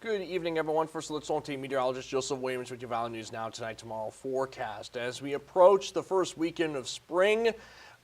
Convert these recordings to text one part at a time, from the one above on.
Good evening, everyone. First Alert StormTeam meteorologist Joseph Williams with your Valley News Now Tonight Tomorrow forecast. As we approach the first weekend of spring,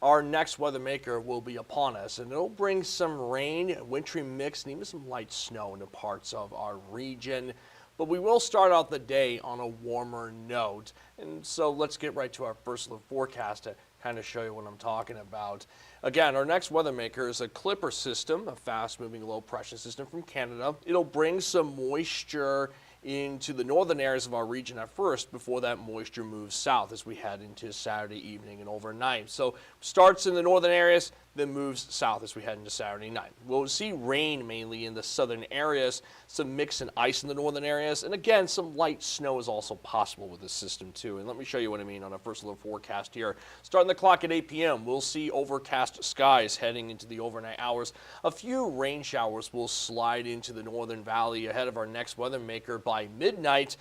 our next weather maker will be upon us, and it'll bring some rain, wintry mix, and even some light snow into parts of our region. But we will start out the day on a warmer note. And so let's get right to our first look forecast to kind of show you what I'm talking about. Again, our next weather maker is a Clipper system, a fast-moving low-pressure system from Canada. It'll bring some moisture into the northern areas of our region at first before that moisture moves south as we head into Saturday evening and overnight. So starts in the northern areas, then moves south as we head into Saturday night. We'll see rain mainly in the southern areas, some mix and ice in the northern areas, and again, some light snow is also possible with this system too. And let me show you what I mean on our first look forecast here. Starting the clock at 8 p.m., we'll see overcast skies heading into the overnight hours. A few rain showers will slide into the northern valley ahead of our next weather maker by midnight,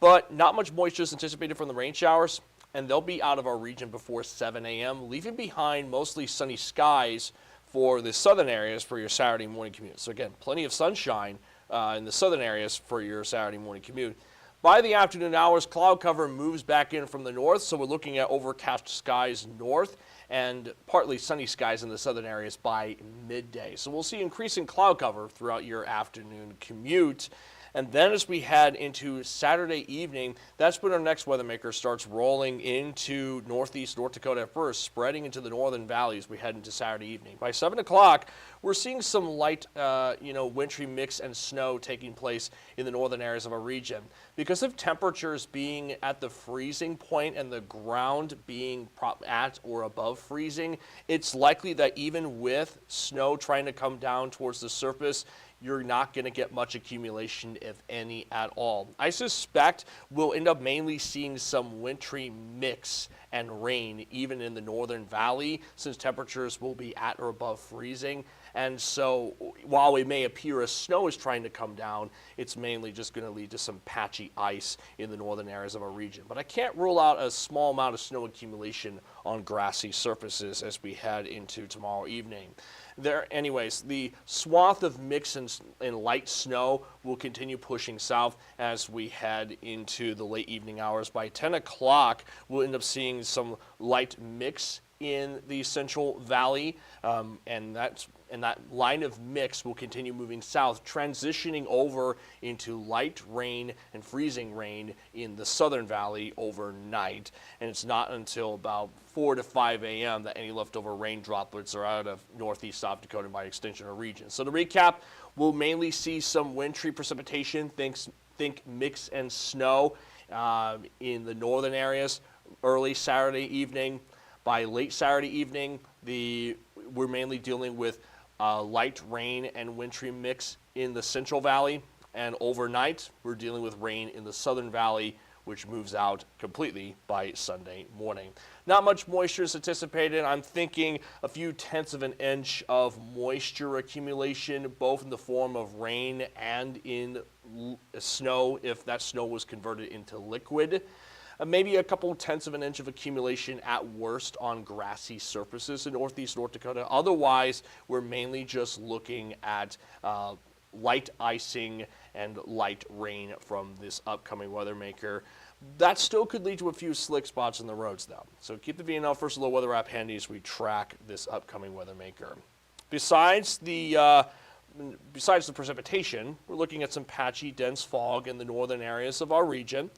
but not much moisture is anticipated from the rain showers, and they'll be out of our region before 7 a.m., leaving behind mostly sunny skies for the southern areas for your Saturday morning commute. So again, plenty of sunshine in the southern areas for your Saturday morning commute. By the afternoon hours, cloud cover moves back in from the north, so we're looking at overcast skies north and partly sunny skies in the southern areas by midday. So we'll see increasing cloud cover throughout your afternoon commute. And then as we head into Saturday evening, that's when our next weather maker starts rolling into northeast North Dakota at first, spreading into the northern valleys as we head into Saturday evening. By 7 o'clock, we're seeing some light, wintry mix and snow taking place in the northern areas of our region. Because of temperatures being at the freezing point and the ground being at or above freezing, it's likely that even with snow trying to come down towards the surface, you're not going to get much accumulation, if any, at all. I suspect we'll end up mainly seeing some wintry mix and rain even in the northern valley, since temperatures will be at or above freezing. And so while it may appear as snow is trying to come down, it's mainly just going to lead to some patchy ice in the northern areas of our region. But I can't rule out a small amount of snow accumulation on grassy surfaces as we head into tomorrow evening. Anyways, the swath of mix and light snow will continue pushing south as we head into the late evening hours. By 10 o'clock, we'll end up seeing some light mix in the Central Valley, and that line of mix will continue moving south, transitioning over into light rain and freezing rain in the Southern Valley overnight. And it's not until about 4 to 5 a.m. that any leftover rain droplets are out of northeast South Dakota and by extension our region. So to recap, we'll mainly see some wintry precipitation, think mix and snow in the northern areas early Saturday evening. By late Saturday evening, we're mainly dealing with light rain and wintry mix in the Central Valley. And overnight, we're dealing with rain in the Southern Valley, which moves out completely by Sunday morning. Not much moisture is anticipated. I'm thinking a few tenths of an inch of moisture accumulation, both in the form of rain and in snow, if that snow was converted into liquid. Maybe a couple tenths of an inch of accumulation at worst on grassy surfaces in northeast North Dakota. Otherwise, we're mainly just looking at light icing and light rain from this upcoming weather maker. That still could lead to a few slick spots in the roads, though. So keep the VNN First Alert Weather app handy as we track this upcoming weather maker. Besides the precipitation, we're looking at some patchy, dense fog in the northern areas of our region.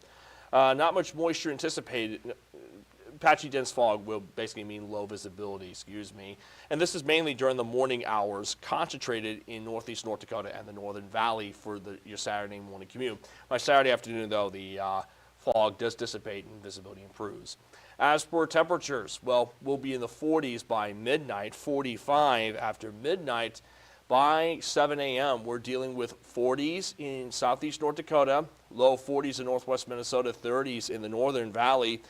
Not much moisture anticipated. Patchy dense fog will basically mean low visibility, And this is mainly during the morning hours, concentrated in northeast North Dakota and the northern valley for your Saturday morning commute. By Saturday afternoon, though, the fog does dissipate and visibility improves. As for temperatures, well, we'll be in the 40s by midnight, 45 after midnight. By 7 a.m., we're dealing with 40s in southeast North Dakota, low 40s in northwest Minnesota, 30s in the northern valley.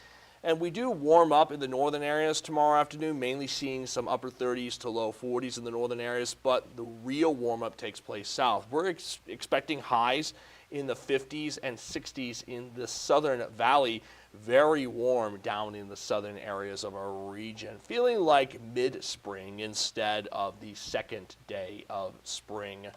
And we do warm up in the northern areas tomorrow afternoon, mainly seeing some upper 30s to low 40s in the northern areas, but the real warm-up takes place south. We're expecting highs in the 50s and 60s in the southern valley, very warm down in the southern areas of our region, feeling like mid-spring instead of the second day of spring.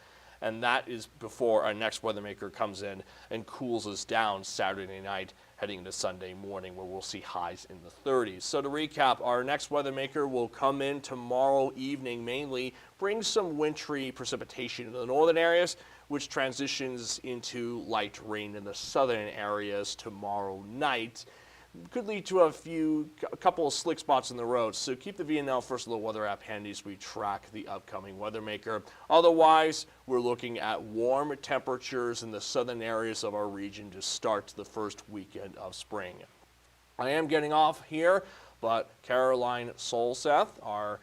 and that is before our next weather maker comes in and cools us down Saturday night, heading into Sunday morning, where we'll see highs in the 30s. So to recap, our next weather maker will come in tomorrow evening, mainly bring some wintry precipitation into the northern areas, which transitions into light rain in the southern areas tomorrow night. Could lead to a couple of slick spots in the road, so keep the VNN First Alert Weather app handy as we track the upcoming weather maker. Otherwise, we're looking at warm temperatures in the southern areas of our region to start the first weekend of spring. I am getting off here, but Caroline Solseth, our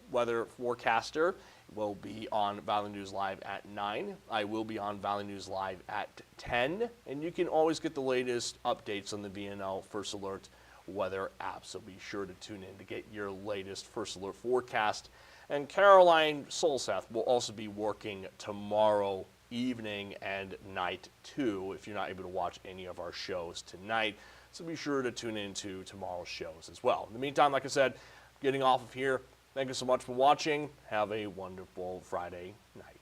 weather forecaster, will be on Valley News Live at 9. I will be on Valley News Live at 10. And you can always get the latest updates on the VNN First Alert weather app. So be sure to tune in to get your latest First Alert forecast. And Caroline Solseth will also be working tomorrow evening and night too, if you're not able to watch any of our shows tonight. So be sure to tune in to tomorrow's shows as well. In the meantime, like I said, getting off of here. Thank you so much for watching. Have a wonderful Friday night.